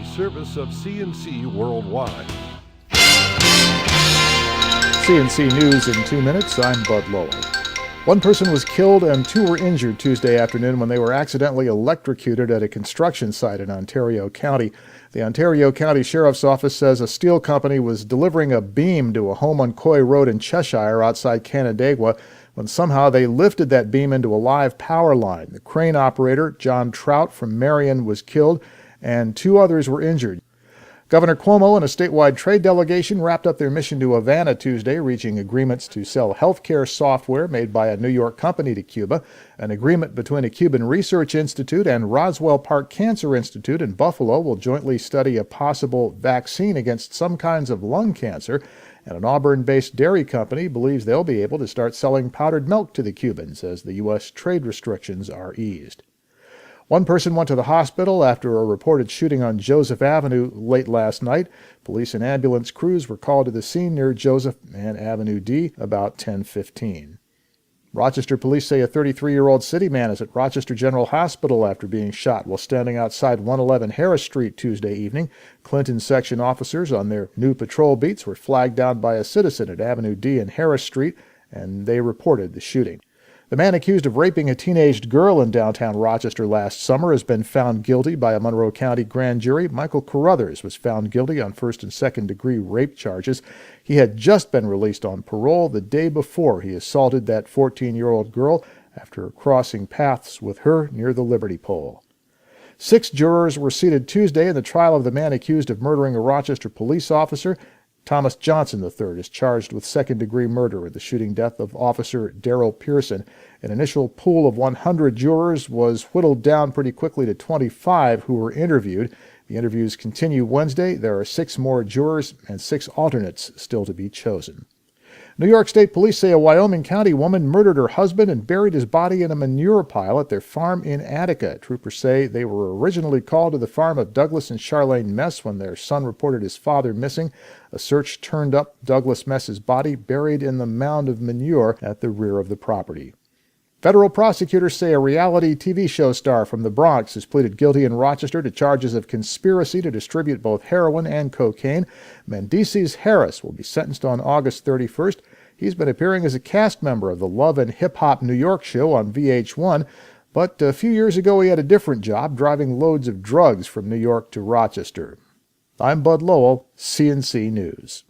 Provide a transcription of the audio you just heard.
a service of CNC Worldwide. CNC News in 2 minutes. I'm Bud Lowell. One person was killed and 2 were injured Tuesday afternoon when they were accidentally electrocuted at a construction site in Ontario County. The Ontario County Sheriff's Office says a steel company was delivering a beam to a home on Coy Road in Cheshire outside Canandaigua when somehow they lifted that beam into a live power line. The crane operator, John Trout from Marion, was killed and 2 others were injured. Governor Cuomo and a statewide trade delegation wrapped up their mission to Havana Tuesday, reaching agreements to sell healthcare software made by a New York company to Cuba. An agreement between a Cuban research institute and Roswell Park Cancer Institute in Buffalo will jointly study a possible vaccine against some kinds of lung cancer. And an Auburn-based dairy company believes they'll be able to start selling powdered milk to the Cubans as the U.S. trade restrictions are eased. One person went to the hospital after a reported shooting on Joseph Avenue late last night. Police and ambulance crews were called to the scene near Joseph and Avenue D about 10:15. Rochester police say a 33-year-old city man is at Rochester General Hospital after being shot while standing outside 111 Harris Street Tuesday evening. Clinton section officers on their new patrol beats were flagged down by a citizen at Avenue D and Harris Street, and they reported the shooting. The man accused of raping a teenaged girl in downtown Rochester last summer has been found guilty by a Monroe County grand jury. Michael Carruthers was found guilty on first- and second-degree rape charges. He had just been released on parole the day before he assaulted that 14-year-old girl after crossing paths with her near the Liberty Pole. 6 jurors were seated Tuesday in the trial of the man accused of murdering a Rochester police officer. Thomas Johnson III is charged with second-degree murder in the shooting death of Officer Darrell Pearson. An initial pool of 100 jurors was whittled down pretty quickly to 25 who were interviewed. The interviews continue Wednesday. There are 6 more jurors and 6 alternates still to be chosen. New York State Police say a Wyoming County woman murdered her husband and buried his body in a manure pile at their farm in Attica. Troopers say they were originally called to the farm of Douglas and Charlene Mess when their son reported his father missing. A search turned up Douglas Mess's body buried in the mound of manure at the rear of the property. Federal prosecutors say a reality TV show star from the Bronx has pleaded guilty in Rochester to charges of conspiracy to distribute both heroin and cocaine. Mendices Harris will be sentenced on August 31st. He's been appearing as a cast member of the Love and Hip Hop New York show on VH1, but a few years ago he had a different job, driving loads of drugs from New York to Rochester. I'm Bud Lowell, CNC News.